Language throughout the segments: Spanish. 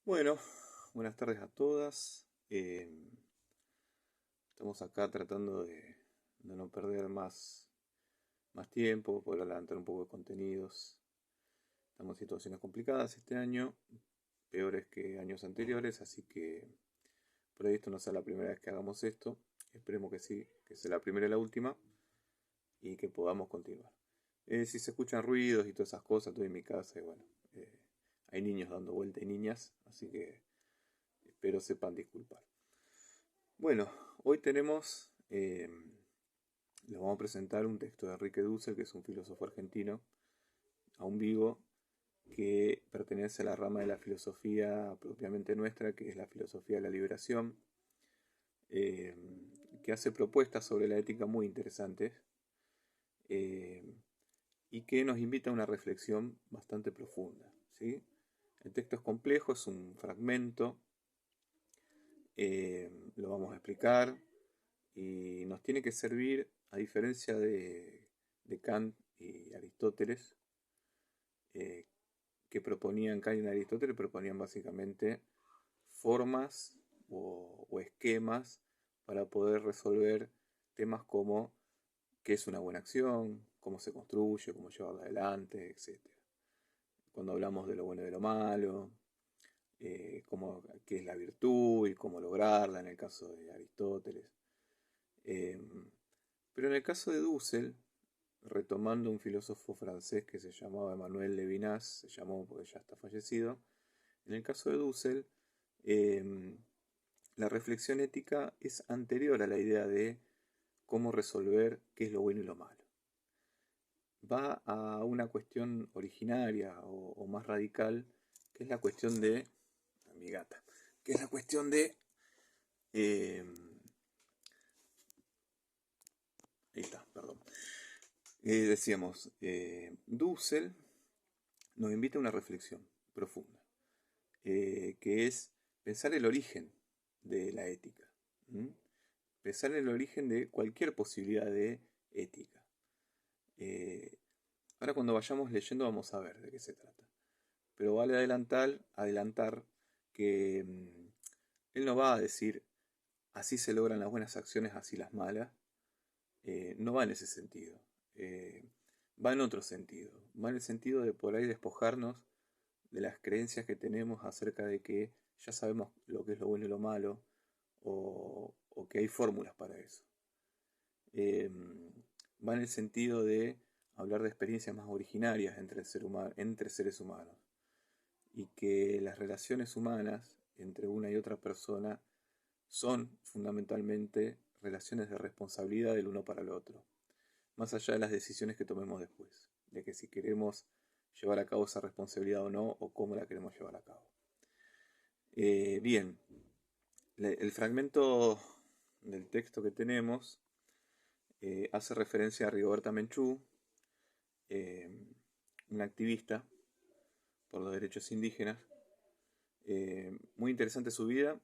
Bueno, buenas tardes a todas. Estamos acá tratando de no perder más tiempo, poder adelantar un poco de contenidos. Estamos en situaciones complicadas este año, peores que años anteriores, así que por ahí esto no sea la primera vez que hagamos esto. Esperemos que sí, que sea la primera y la última y que podamos continuar. Si se escuchan ruidos y todas esas cosas, estoy en mi casa y bueno, hay niños dando vuelta y niñas, así que espero sepan disculpar. Bueno, hoy les vamos a presentar un texto de Enrique Dussel, que es un filósofo argentino, aún vivo, que pertenece a la rama de la filosofía propiamente nuestra, que es la filosofía de la liberación, eh, que hace propuestas sobre la ética muy interesantes eh, y que nos invita a una reflexión bastante profunda, ¿sí? El texto es complejo, es un fragmento, lo vamos a explicar, y nos tiene que servir, a diferencia de Kant y Aristóteles, eh, que proponían, Kant y Aristóteles proponían básicamente formas o esquemas para poder resolver temas como qué es una buena acción, cómo se construye, cómo llevarla adelante, etc. Cuando hablamos de lo bueno y de lo malo, qué es la virtud y cómo lograrla en el caso de Aristóteles. Eh, pero en el caso de Dussel, retomando un filósofo francés que se llamaba Emmanuel Levinas, se llamó porque ya está fallecido, en el caso de Dussel, eh, la reflexión ética es anterior a la idea de cómo resolver qué es lo bueno y lo malo. Va a una cuestión originaria o más radical, que es la cuestión de, mi gata, que es la cuestión de, eh, ahí está, perdón. Decíamos, Dussel nos invita a una reflexión profunda, que es pensar el origen de la ética, ¿m? Pensar el origen de cualquier posibilidad de ética. Eh, Ahora cuando vayamos leyendo vamos a ver de qué se trata. Pero vale adelantar que él no va a decir así se logran las buenas acciones, así las malas. No va en ese sentido. Eh, Va en otro sentido. Va en el sentido de por ahí despojarnos de las creencias que tenemos acerca de que ya sabemos lo que es lo bueno y lo malo, o que hay fórmulas para eso. Eh, Va en el sentido de hablar de experiencias más originarias entre seres humanos, y que las relaciones humanas entre una y otra persona son fundamentalmente relaciones de responsabilidad del uno para el otro, más allá de las decisiones que tomemos después, de que si queremos llevar a cabo esa responsabilidad o no, o cómo la queremos llevar a cabo. Bien, el fragmento del texto que tenemos hace referencia a Rigoberta Menchú, eh, una activista por los derechos indígenas. Muy interesante su vida,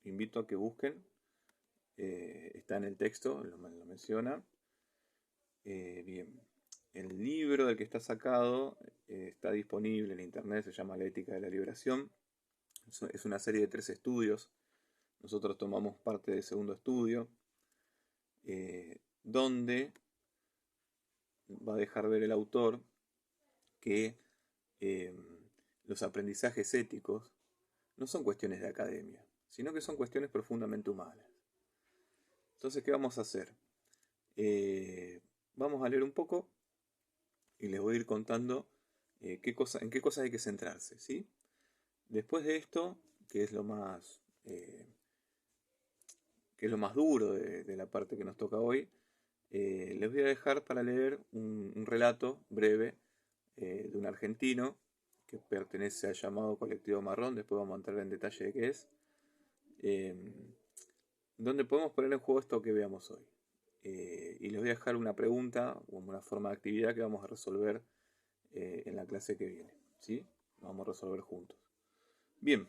invito a que busquen, está en el texto, lo menciona. Bien, el libro del que está sacado está disponible en internet, se llama La ética de la liberación. Es una serie de 3 estudios. Nosotros tomamos parte del segundo estudio, donde va a dejar ver el autor que eh, los aprendizajes éticos no son cuestiones de academia, sino que son cuestiones profundamente humanas. Entonces, ¿qué vamos a hacer? Vamos a leer un poco y les voy a ir contando en qué cosas hay que centrarse, ¿sí? Después de esto, que es lo más, duro de la parte que nos toca hoy, les voy a dejar para leer un relato breve de un argentino que pertenece al llamado Colectivo Marrón. Después vamos a entrar en detalle de qué es, eh, donde podemos poner en juego esto que veamos hoy. Y les voy a dejar una pregunta o una forma de actividad que vamos a resolver en la clase que viene, ¿sí? Vamos a resolver juntos. Bien,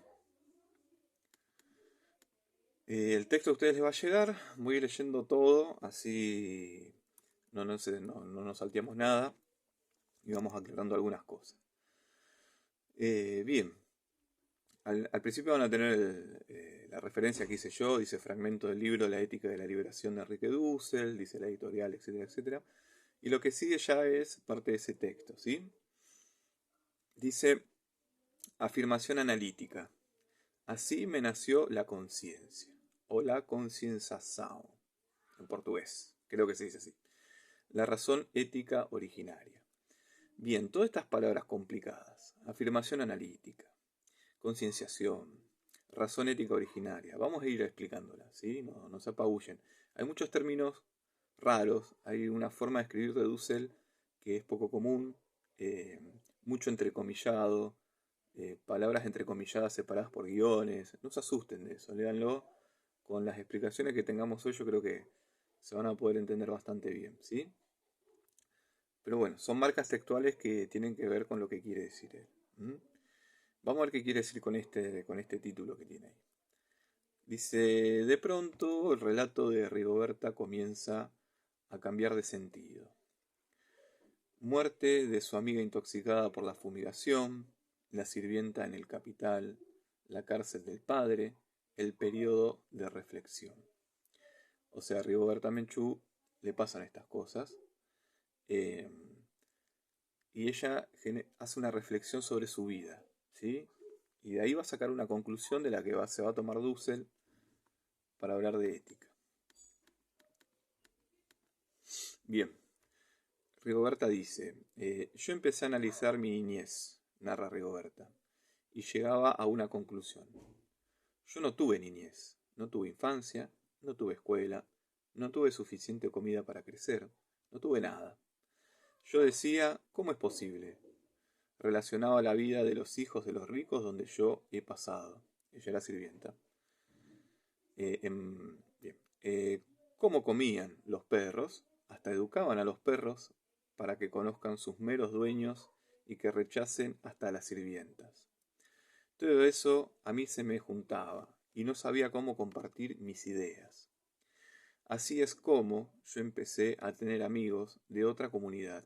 el texto a ustedes les va a llegar, voy a ir leyendo todo, así no nos salteamos nada y vamos aclarando algunas cosas. Bien, al principio van a tener la referencia que hice yo, dice fragmento del libro La ética de la liberación de Enrique Dussel, dice la editorial, etcétera, etcétera. Y lo que sigue ya es parte de ese texto, ¿sí? Dice, afirmación analítica. Así me nació la conciencia, o la conscienzação, en portugués, creo que se dice así. La razón ética originaria. Bien, todas estas palabras complicadas, afirmación analítica, concienciación, razón ética originaria, vamos a ir explicándolas, ¿sí? No se apabullen. Hay muchos términos raros, hay una forma de escribir de Dussel que es poco común, mucho entrecomillado, palabras entrecomilladas separadas por guiones. No se asusten de eso, léanlo. Con las explicaciones que tengamos hoy yo creo que se van a poder entender bastante bien, ¿sí? Pero bueno, son marcas textuales que tienen que ver con lo que quiere decir él. Vamos a ver qué quiere decir con este título que tiene ahí. Dice, de pronto el relato de Rigoberta comienza a cambiar de sentido. Muerte de su amiga intoxicada por la fumigación, la sirvienta en el capital, la cárcel del padre, el periodo de reflexión. O sea, a Rigoberta Menchú le pasan estas cosas y ella hace una reflexión sobre su vida, ¿sí? Y de ahí va a sacar una conclusión de la que se va a tomar Dussel para hablar de ética. Bien, Rigoberta dice, yo empecé a analizar mi niñez, narra Rigoberta, y llegaba a una conclusión. Yo no tuve niñez, no tuve infancia, no tuve escuela, no tuve suficiente comida para crecer, no tuve nada. Yo decía, ¿cómo es posible? Relacionaba la vida de los hijos de los ricos donde yo he pasado. Ella era sirvienta. ¿Cómo comían los perros? Hasta educaban a los perros para que conozcan sus meros dueños y que rechacen hasta a las sirvientas. Todo eso a mí se me juntaba y no sabía cómo compartir mis ideas. Así es como yo empecé a tener amigos de otra comunidad.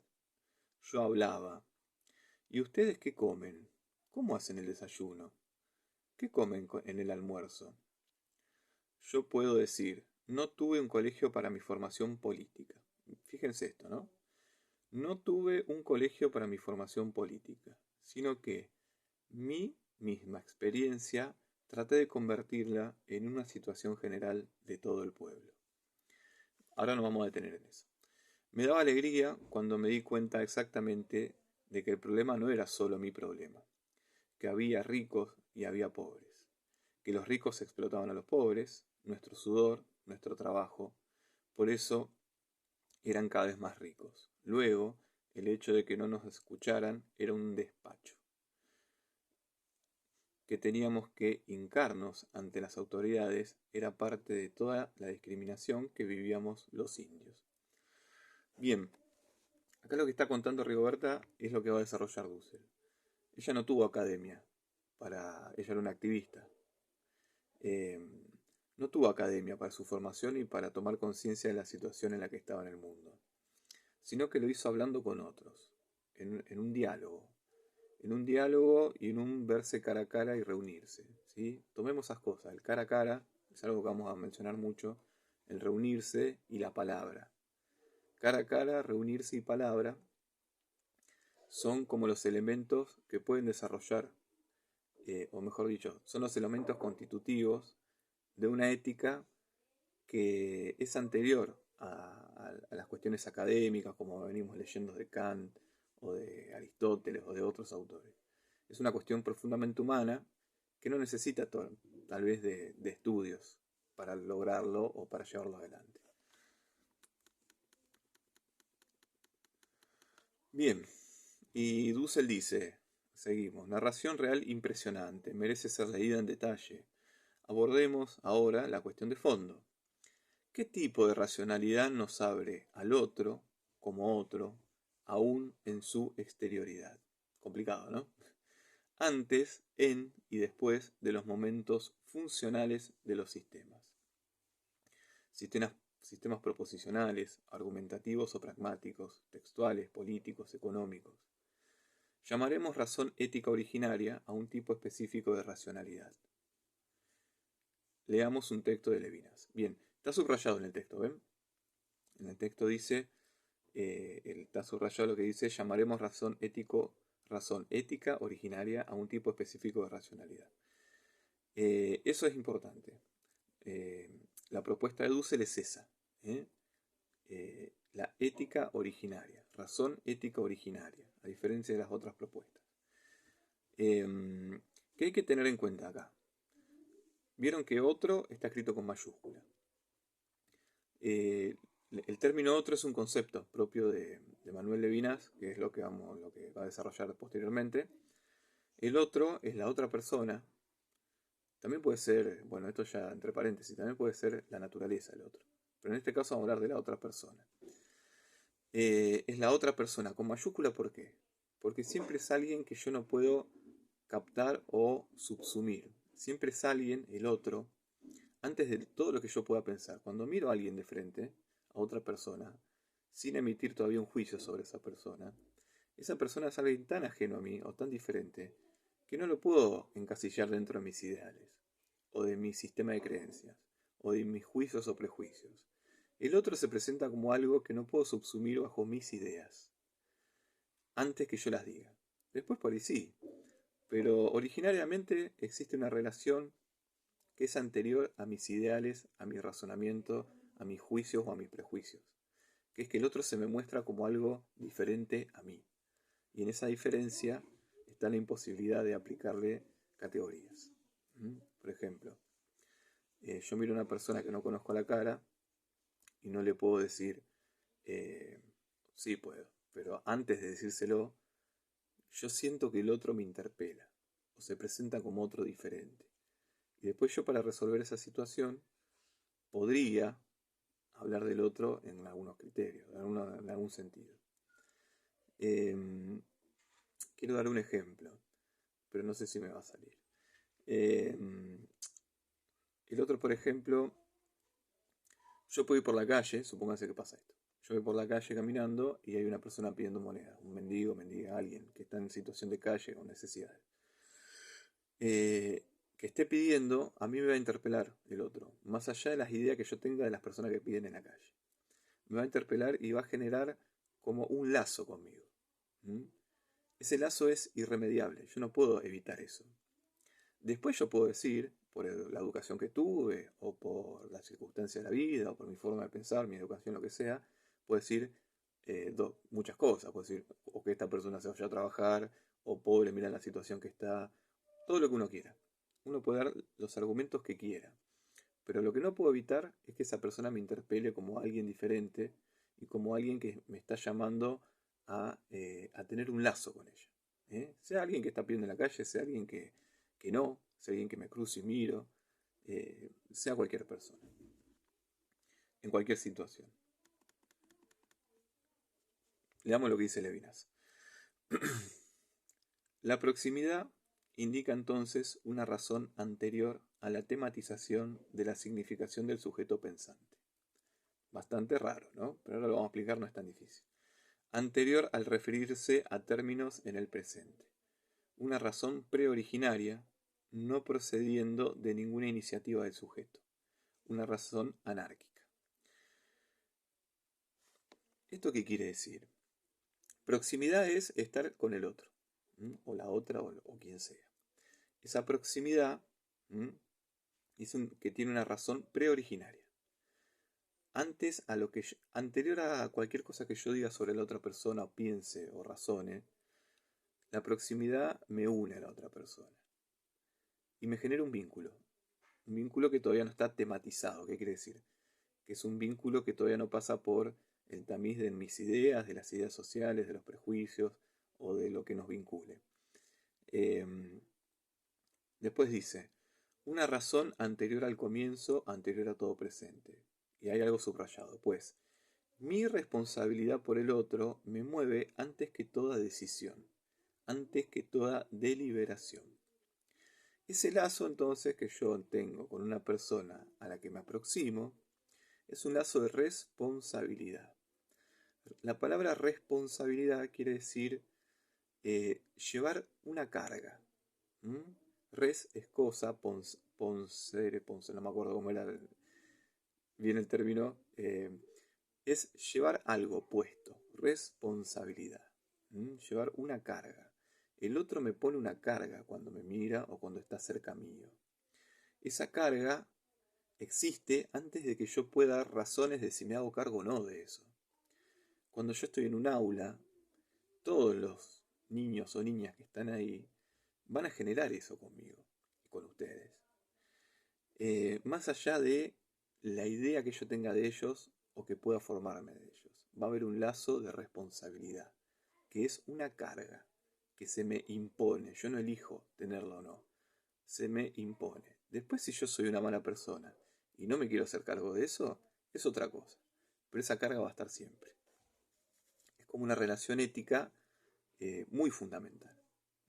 Yo hablaba. ¿Y ustedes qué comen? ¿Cómo hacen el desayuno? ¿Qué comen en el almuerzo? Yo puedo decir, no tuve un colegio para mi formación política. Fíjense esto, ¿no? No tuve un colegio para mi formación política, sino que mi misma experiencia traté de convertirla en una situación general de todo el pueblo. Ahora nos vamos a detener en eso. Me daba alegría cuando me di cuenta exactamente de que el problema no era solo mi problema, que había ricos y había pobres, que los ricos explotaban a los pobres, nuestro sudor, nuestro trabajo, por eso eran cada vez más ricos. Luego, el hecho de que no nos escucharan era un despacho, que teníamos que hincarnos ante las autoridades era parte de toda la discriminación que vivíamos los indios. Bien, acá lo que está contando Rigoberta es lo que va a desarrollar Dussel. Ella no tuvo academia, ella era una activista. No tuvo academia para su formación y para tomar conciencia de la situación en la que estaba en el mundo, sino que lo hizo hablando con otros, en un diálogo. En un diálogo y en un verse cara a cara y reunirse, ¿sí? Tomemos esas cosas. El cara a cara es algo que vamos a mencionar mucho, el reunirse y la palabra. Cara a cara, reunirse y palabra son como los elementos que pueden desarrollar, o mejor dicho, son los elementos constitutivos de una ética que es anterior a las cuestiones académicas, como venimos leyendo de Kant o de Aristóteles o de otros autores. Es una cuestión profundamente humana que no necesita tal vez de estudios para lograrlo o para llevarlo adelante. Bien, y Dussel dice, seguimos, narración real impresionante, merece ser leída en detalle. Abordemos ahora la cuestión de fondo. ¿Qué tipo de racionalidad nos abre al otro como otro, aún en su exterioridad? Complicado, ¿no? Antes, en y después de los momentos funcionales de los sistemas. Sistemas proposicionales, argumentativos o pragmáticos, textuales, políticos, económicos. Llamaremos razón ética originaria a un tipo específico de racionalidad. Leamos un texto de Levinas. Bien, está subrayado en el texto, ¿ven? En el texto dice, está subrayado lo que dice, llamaremos razón ética originaria a un tipo específico de racionalidad. Eso es importante. La propuesta de Dussel es esa. La ética originaria, razón ética originaria, a diferencia de las otras propuestas. ¿Qué hay que tener en cuenta acá? Vieron que otro está escrito con mayúscula. El término otro es un concepto propio de Manuel Levinas, que es lo que va a desarrollar posteriormente. El otro es la otra persona. También puede ser, bueno, esto ya entre paréntesis, también puede ser la naturaleza del otro. Pero en este caso vamos a hablar de la otra persona. Es la otra persona con mayúscula, ¿por qué? Porque siempre es alguien que yo no puedo captar o subsumir. Siempre es alguien, el otro, antes de todo lo que yo pueda pensar. Cuando miro a alguien de frente, a otra persona, sin emitir todavía un juicio sobre esa persona es alguien tan ajeno a mí o tan diferente que no lo puedo encasillar dentro de mis ideales, o de mi sistema de creencias, o de mis juicios o prejuicios. El otro se presenta como algo que no puedo subsumir bajo mis ideas, antes que yo las diga. Después por ahí sí, pero originariamente existe una relación que es anterior a mis ideales, a mi razonamiento, a mis juicios o a mis prejuicios, que es que el otro se me muestra como algo diferente a mí. Y en esa diferencia está la imposibilidad de aplicarle categorías. Por ejemplo, yo miro a una persona que no conozco la cara y no le puedo decir, sí puedo, pero antes de decírselo, yo siento que el otro me interpela o se presenta como otro diferente. Y después yo, para resolver esa situación, podría hablar del otro en algunos criterios, en algún sentido. Quiero dar un ejemplo, pero no sé si me va a salir. El otro, por ejemplo, yo puedo ir por la calle, supóngase que pasa esto. Yo voy por la calle caminando y hay una persona pidiendo moneda, un mendigo, alguien que está en situación de calle o necesidad. Que esté pidiendo, a mí me va a interpelar el otro, más allá de las ideas que yo tenga de las personas que piden en la calle. Me va a interpelar y va a generar como un lazo conmigo. Ese lazo es irremediable, yo no puedo evitar eso. Después yo puedo decir, por la educación que tuve, o por las circunstancias de la vida, o por mi forma de pensar, mi educación, lo que sea, puedo decir muchas cosas. Puedo decir, o que esta persona se vaya a trabajar, o pobre, mira la situación que está, todo lo que uno quiera. Uno puede dar los argumentos que quiera. Pero lo que no puedo evitar es que esa persona me interpele como alguien diferente y como alguien que me está llamando a tener un lazo con ella. Sea alguien que está pidiendo en la calle, sea alguien que no, sea alguien que me cruzo y miro, sea cualquier persona, en cualquier situación. Leamos lo que dice Levinas. La proximidad indica entonces una razón anterior a la tematización de la significación del sujeto pensante. Bastante raro, ¿no? Pero ahora lo vamos a explicar, no es tan difícil. Anterior al referirse a términos en el presente. Una razón preoriginaria, no procediendo de ninguna iniciativa del sujeto. Una razón anárquica. ¿Esto qué quiere decir? Proximidad es estar con el otro, o la otra, o quien sea. Esa proximidad es que tiene una razón preoriginaria. Anterior a cualquier cosa que yo diga sobre la otra persona, o piense, o razone, la proximidad me une a la otra persona. Y me genera un vínculo. Un vínculo que todavía no está tematizado. ¿Qué quiere decir? Que es un vínculo que todavía no pasa por el tamiz de mis ideas, de las ideas sociales, de los prejuicios o de lo que nos vincule. Después dice, una razón anterior al comienzo, anterior a todo presente. Y hay algo subrayado, pues, mi responsabilidad por el otro me mueve antes que toda decisión, antes que toda deliberación. Ese lazo entonces que yo tengo con una persona a la que me aproximo es un lazo de responsabilidad. La palabra responsabilidad quiere decir llevar una carga. ¿Mm? Res es cosa, ponsere, no me acuerdo cómo era bien el término, es llevar algo puesto, responsabilidad. ¿Mm? Llevar una carga. El otro me pone una carga cuando me mira o cuando está cerca mío. Esa carga existe antes de que yo pueda dar razones de si me hago cargo o no de eso. Cuando yo estoy en un aula, todos los niños o niñas que están ahí van a generar eso conmigo y con ustedes. Más allá de la idea que yo tenga de ellos o que pueda formarme de ellos, va a haber un lazo de responsabilidad, que es una carga que se me impone. Yo no elijo tenerlo o no, se me impone. Después, si yo soy una mala persona y no me quiero hacer cargo de eso, es otra cosa. Pero esa carga va a estar siempre. Es como una relación ética muy fundamental,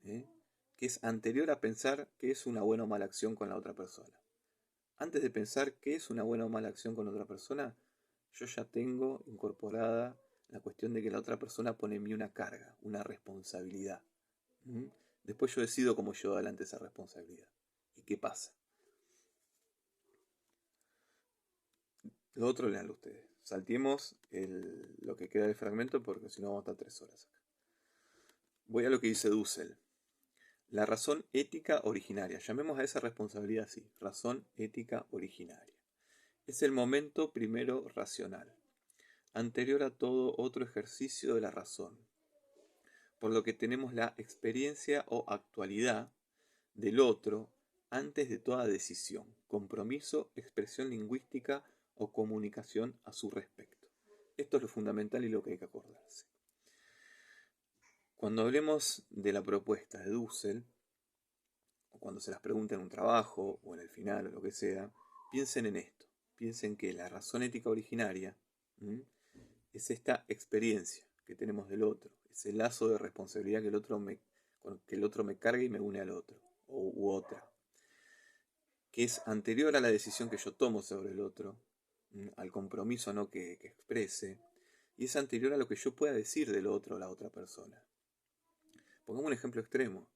¿eh? Que es anterior a pensar qué es una buena o mala acción con la otra persona. Antes de pensar qué es una buena o mala acción con otra persona, yo ya tengo incorporada la cuestión de que la otra persona pone en mí una carga, una responsabilidad. ¿Mm? Después yo decido cómo llevo adelante esa responsabilidad. ¿Y qué pasa? Lo otro leanlo ustedes. Salteemos lo que queda del fragmento porque si no vamos a estar 3 horas acá. Voy a lo que dice Dussel. La razón ética originaria. Llamemos a esa responsabilidad así. Razón ética originaria. Es el momento primero racional, anterior a todo otro ejercicio de la razón, por lo que tenemos la experiencia o actualidad del otro antes de toda decisión, compromiso, expresión lingüística o comunicación a su respecto. Esto es lo fundamental y lo que hay que acordarse. Cuando hablemos de la propuesta de Dussel, o cuando se las pregunte en un trabajo o en el final o lo que sea, piensen en esto. Piensen que la razón ética originaria es esta experiencia que tenemos del otro, ese lazo de responsabilidad que el otro me carga y me une al otro u otra, que es anterior a la decisión que yo tomo sobre el otro, al compromiso no que exprese, y es anterior a lo que yo pueda decir del otro o la otra persona. Pongamos un ejemplo extremo.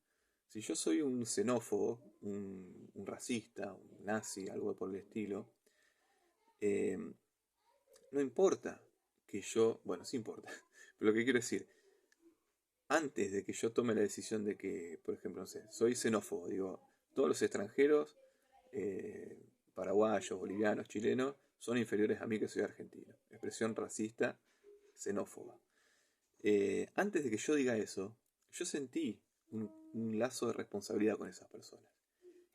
Si yo soy un xenófobo, un racista, un nazi, algo por el estilo, no importa que yo, bueno, sí importa, pero lo que quiero decir, antes de que yo tome la decisión de que, por ejemplo, no sé, soy xenófobo, digo, todos los extranjeros, paraguayos, bolivianos, chilenos, son inferiores a mí que soy argentino. Expresión racista, xenófoba. Antes de que yo diga eso, yo sentí un lazo de responsabilidad con esas personas.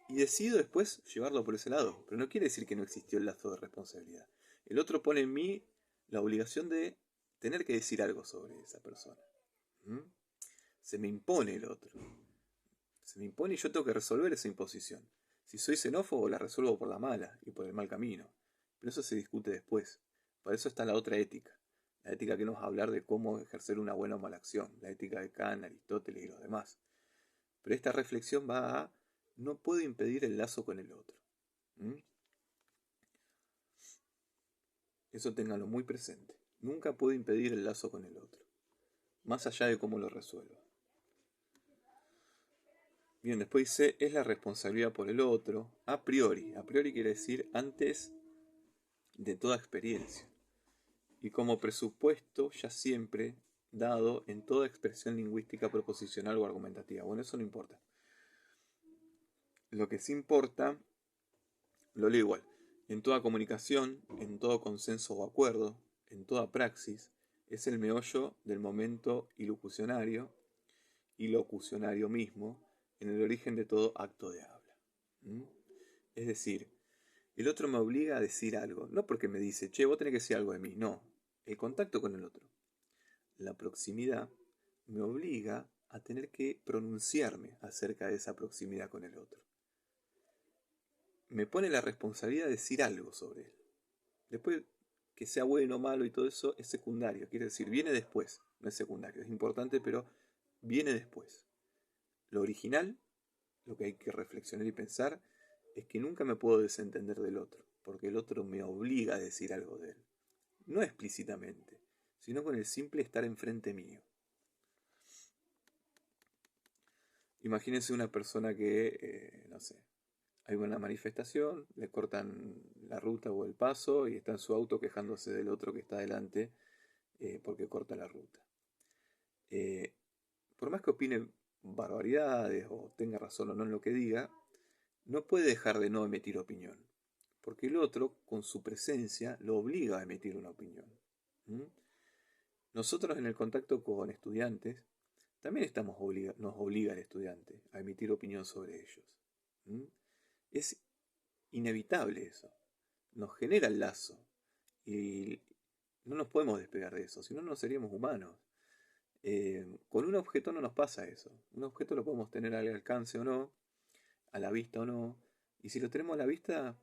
Y decido después llevarlo por ese lado. Pero no quiere decir que no existió el lazo de responsabilidad. El otro pone en mí la obligación de tener que decir algo sobre esa persona. ¿Mm? Se me impone el otro. Se me impone y yo tengo que resolver esa imposición. Si soy xenófobo, la resuelvo por la mala y por el mal camino. Pero eso se discute después. Para eso está la otra ética. La ética que nos va a hablar de cómo ejercer una buena o mala acción. La ética de Kant, Aristóteles y los demás. Pero esta reflexión va a: no puedo impedir el lazo con el otro. ¿Mm? Eso ténganlo muy presente. Nunca puedo impedir el lazo con el otro. Más allá de cómo lo resuelva. Bien, después dice, es la responsabilidad por el otro, a priori. A priori quiere decir antes de toda experiencia. Y como presupuesto ya siempre dado en toda expresión lingüística proposicional o argumentativa. Bueno, eso no importa. Lo que sí importa, lo leo igual. En toda comunicación, en todo consenso o acuerdo, en toda praxis, es el meollo del momento ilocucionario mismo, en el origen de todo acto de habla. ¿Mm? Es decir, el otro me obliga a decir algo, no porque me dice, che, vos tenés que decir algo de mí, no, el contacto con el otro. La proximidad me obliga a tener que pronunciarme acerca de esa proximidad con el otro. Me pone la responsabilidad de decir algo sobre él. Después, que sea bueno o malo y todo eso es secundario, quiere decir, viene después, no es secundario, es importante, pero viene después. Lo original, lo que hay que reflexionar y pensar, es que nunca me puedo desentender del otro, porque el otro me obliga a decir algo de él. No explícitamente, sino con el simple estar enfrente mío. Imagínense una persona que, no sé, hay una manifestación, le cortan la ruta o el paso y está en su auto quejándose del otro que está adelante porque corta la ruta. Eh, por más que opine barbaridades o tenga razón o no en lo que diga, no puede dejar de no emitir opinión, porque el otro, con su presencia, lo obliga a emitir una opinión. ¿Mm? Nosotros en el contacto con estudiantes, también nos obliga el estudiante a emitir opinión sobre ellos. ¿Mm? Es inevitable eso, nos genera el lazo y no nos podemos despegar de eso, si no, no seríamos humanos. Con un objeto no nos pasa eso. Un objeto lo podemos tener al alcance o no, a la vista o no, y si lo tenemos a la vista,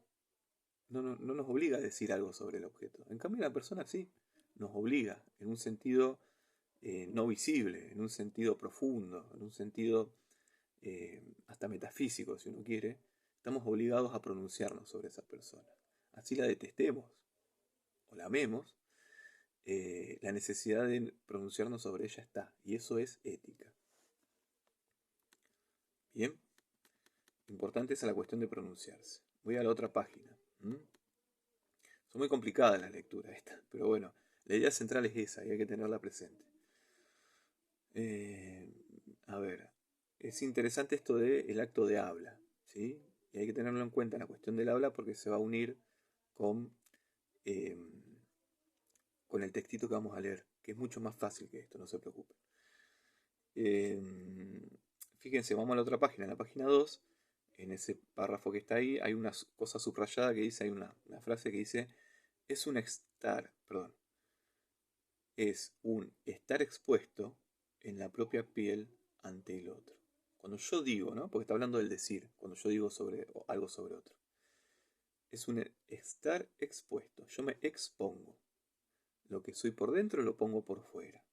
no nos obliga a decir algo sobre el objeto. En cambio, la persona sí, nos obliga en un sentido no visible, en un sentido profundo, en un sentido hasta metafísico, si uno quiere. Estamos obligados a pronunciarnos sobre esa persona. Así la detestemos o la amemos, la necesidad de pronunciarnos sobre ella está, y eso es ética. Bien, importante es la cuestión de pronunciarse. Voy a la otra página. Son muy complicadas las lecturas estas, pero bueno, la idea central es esa y hay que tenerla presente. A ver, es interesante esto del acto de habla, ¿sí? Y hay que tenerlo en cuenta la cuestión del habla porque se va a unir con, eh, con el textito que vamos a leer, que es mucho más fácil que esto, no se preocupen. Fíjense, vamos a la otra página, en la página 2, en ese párrafo que está ahí, hay una cosa subrayada que dice, hay una frase que dice, es un estar expuesto en la propia piel ante el otro. Cuando yo digo, ¿no? Porque está hablando del decir, cuando yo digo algo sobre otro. Es un estar expuesto, yo me expongo. Lo que soy por dentro lo pongo por fuera,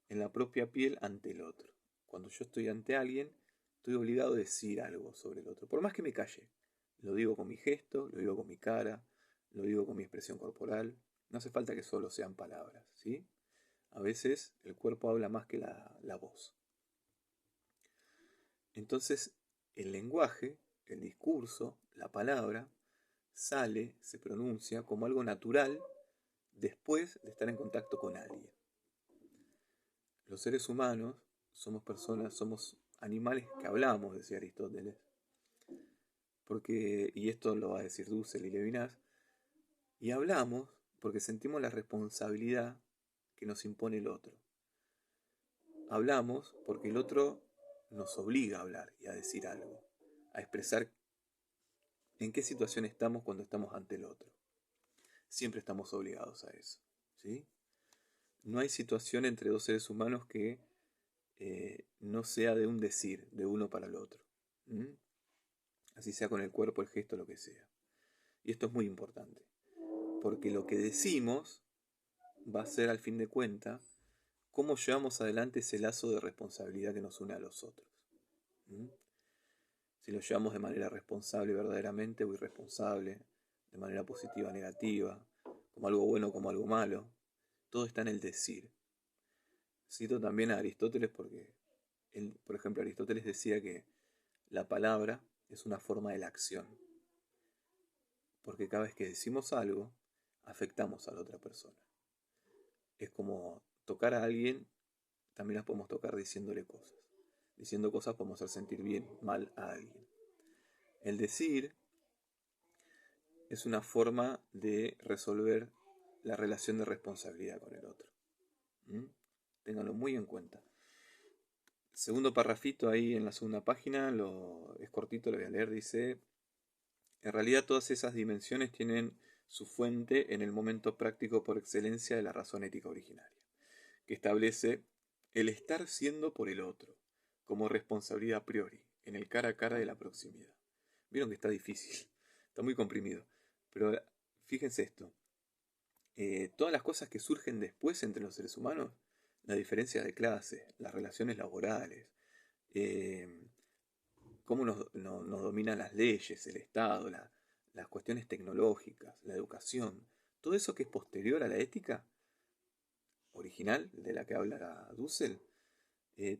en la propia piel ante el otro. Cuando yo estoy ante alguien, estoy obligado a decir algo sobre el otro, por más que me calle. Lo digo con mi gesto, lo digo con mi cara, lo digo con mi expresión corporal. No hace falta que solo sean palabras, ¿sí? A veces el cuerpo habla más que la voz. Entonces, el lenguaje, el discurso, la palabra, se pronuncia como algo natural después de estar en contacto con alguien. Los seres humanos somos personas, somos animales que hablamos, decía Aristóteles. Y esto lo va a decir Dussel y Levinas, y hablamos porque sentimos la responsabilidad que nos impone el otro. Hablamos porque el otro nos obliga a hablar y a decir algo, a expresar en qué situación estamos cuando estamos ante el otro. Siempre estamos obligados a eso, ¿sí? No hay situación entre dos seres humanos que no sea de un decir, de uno para el otro. Así sea con el cuerpo, el gesto, lo que sea. Y esto es muy importante, porque lo que decimos va a ser, al fin de cuentas, cómo llevamos adelante ese lazo de responsabilidad que nos une a los otros. Si lo llevamos de manera responsable verdaderamente o irresponsable, de manera positiva o negativa, como algo bueno o como algo malo, todo está en el decir. Cito también a Aristóteles porque, por ejemplo, Aristóteles decía que la palabra es una forma de la acción, porque cada vez que decimos algo, afectamos a la otra persona. Es como tocar a alguien, también las podemos tocar diciéndole cosas. Diciendo cosas podemos hacer sentir bien, mal a alguien. El decir es una forma de resolver la relación de responsabilidad con el otro. Ténganlo muy en cuenta. Segundo parrafito ahí en la segunda página, es cortito, lo voy a leer, dice: en realidad todas esas dimensiones tienen su fuente en el momento práctico por excelencia de la razón ética originaria, que establece el estar siendo por el otro, como responsabilidad a priori, en el cara a cara de la proximidad. Vieron que está difícil, está muy comprimido, pero fíjense esto, todas las cosas que surgen después entre los seres humanos, la diferencia de clase, las relaciones laborales, cómo nos dominan las leyes, el Estado, las cuestiones tecnológicas, la educación, todo eso que es posterior a la ética original de la que habla Dussel,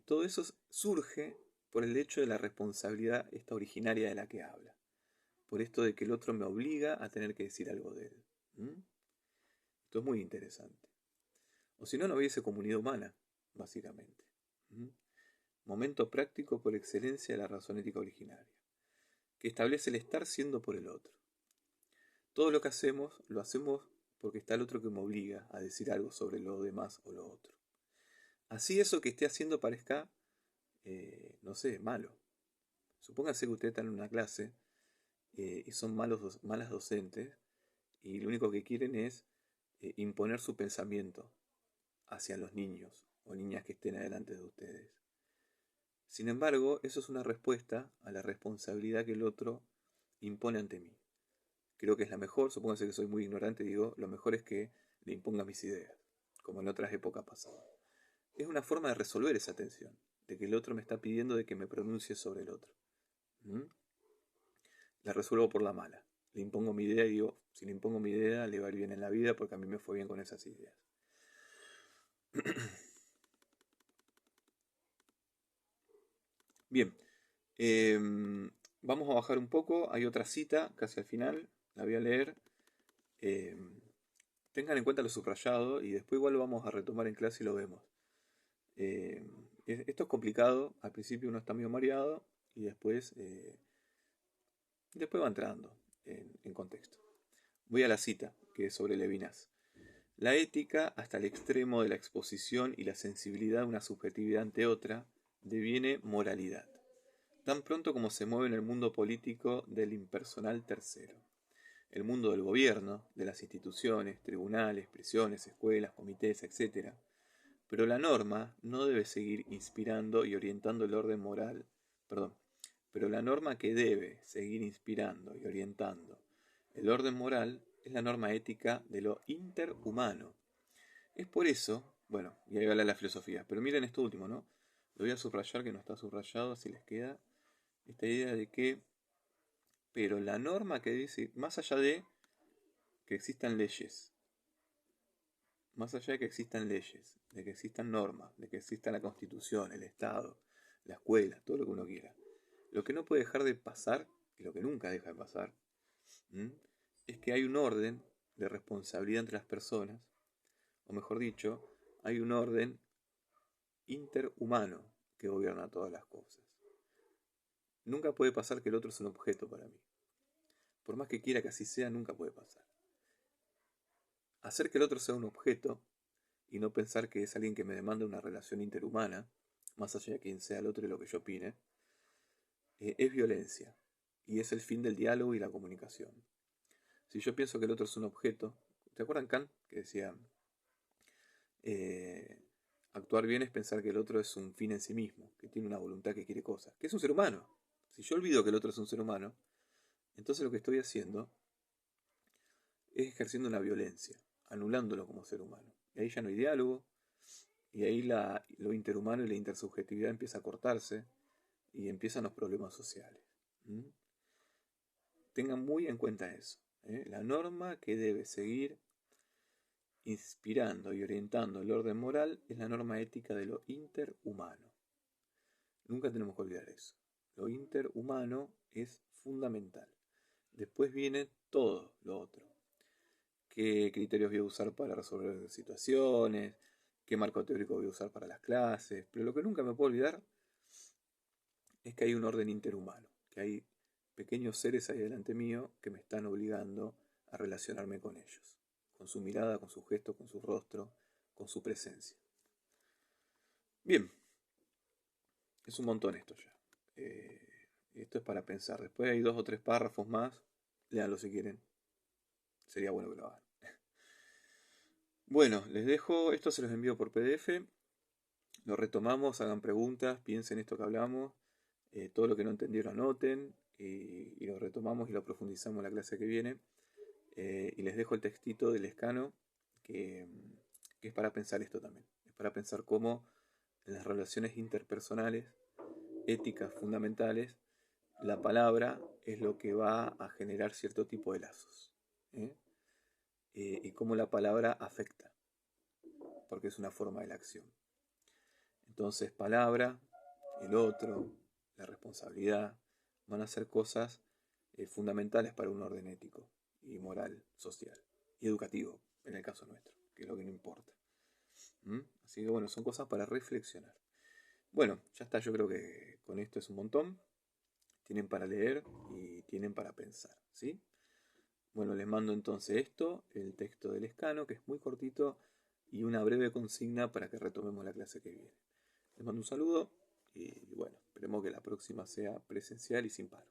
todo eso surge por el hecho de la responsabilidad esta originaria de la que habla. Por esto de que el otro me obliga a tener que decir algo de él. Esto es muy interesante. O si no, no hubiese comunidad humana, básicamente. Momento práctico por excelencia de la razón ética originaria, que establece el estar siendo por el otro. Todo lo que hacemos, lo hacemos porque está el otro que me obliga a decir algo sobre lo demás o lo otro. Así eso que esté haciendo parezca, no sé, malo. Supóngase que ustedes están en una clase y son malas docentes y lo único que quieren es imponer su pensamiento hacia los niños o niñas que estén adelante de ustedes. Sin embargo, eso es una respuesta a la responsabilidad que el otro impone ante mí. Creo que es la mejor, supóngase que soy muy ignorante, digo, lo mejor es que le imponga mis ideas, como en otras épocas pasadas. Es una forma de resolver esa tensión, de que el otro me está pidiendo de que me pronuncie sobre el otro. La resuelvo por la mala. Le impongo mi idea y digo, si le impongo mi idea, le va a ir bien en la vida porque a mí me fue bien con esas ideas. Bien, vamos a bajar un poco. Hay otra cita casi al final, la voy a leer. Tengan en cuenta lo subrayado y después igual lo vamos a retomar en clase y lo vemos. Esto es complicado, al principio uno está medio mareado y después va entrando en contexto. Voy a la cita, que es sobre Levinas. La ética, hasta el extremo de la exposición y la sensibilidad de una subjetividad ante otra, deviene moralidad, tan pronto como se mueve en el mundo político del impersonal tercero, el mundo del gobierno, de las instituciones, tribunales, prisiones, escuelas, comités, etc. Pero la norma no debe seguir inspirando y orientando el orden moral, pero la norma que debe seguir inspirando y orientando el orden moral es la norma ética de lo interhumano. Es por eso, bueno, y ahí va la filosofía, pero miren esto último, ¿no? Lo voy a subrayar que no está subrayado, así les queda esta idea de que, pero la norma que dice, más allá de que existan leyes, de que existan normas, de que exista la Constitución, el Estado, la escuela, todo lo que uno quiera, lo que no puede dejar de pasar, y lo que nunca deja de pasar, es que hay un orden de responsabilidad entre las personas, o mejor dicho, hay un orden interhumano que gobierna todas las cosas. Nunca puede pasar que el otro es un objeto para mí. Por más que quiera que así sea, nunca puede pasar. Hacer que el otro sea un objeto y no pensar que es alguien que me demanda una relación interhumana, más allá de quién sea el otro y lo que yo opine, es violencia y es el fin del diálogo y la comunicación. Si yo pienso que el otro es un objeto, ¿te acuerdan Kant que decía actuar bien es pensar que el otro es un fin en sí mismo, que tiene una voluntad, que quiere cosas, que es un ser humano? Si yo olvido que el otro es un ser humano, entonces lo que estoy haciendo es ejerciendo una violencia, anulándolo como ser humano. Y ahí ya no hay diálogo, y ahí lo interhumano y la intersubjetividad empieza a cortarse, y empiezan los problemas sociales. Tengan muy en cuenta eso. La norma que debe seguir inspirando y orientando el orden moral es la norma ética de lo interhumano. Nunca tenemos que olvidar eso. Lo interhumano es fundamental. Después viene todo lo otro. ¿Qué criterios voy a usar para resolver situaciones? ¿Qué marco teórico voy a usar para las clases? Pero lo que nunca me puedo olvidar es que hay un orden interhumano, que hay pequeños seres ahí delante mío que me están obligando a relacionarme con ellos, con su mirada, con su gesto, con su rostro, con su presencia. Bien, es un montón esto ya. Esto es para pensar. Después hay 2 o 3 párrafos más, léanlo si quieren. Sería bueno que lo hagan. Bueno, les dejo, esto se los envío por PDF. Lo retomamos, hagan preguntas, piensen esto que hablamos. Todo lo que no entendieron anoten y lo retomamos y lo profundizamos en la clase que viene. Y les dejo el textito del Lescano que es para pensar esto también. Es para pensar cómo en las relaciones interpersonales, éticas fundamentales, la palabra es lo que va a generar cierto tipo de lazos. Y cómo la palabra afecta, porque es una forma de la acción. Entonces, palabra, el otro, la responsabilidad, van a ser cosas fundamentales para un orden ético y moral, social y educativo, en el caso nuestro, que es lo que no importa. Así que bueno, son cosas para reflexionar. Bueno, ya está, yo creo que con esto es un montón. Tienen para leer y tienen para pensar, ¿sí? Bueno, les mando entonces esto, el texto del escano, que es muy cortito, y una breve consigna para que retomemos la clase que viene. Les mando un saludo y bueno, esperemos que la próxima sea presencial y sin paro.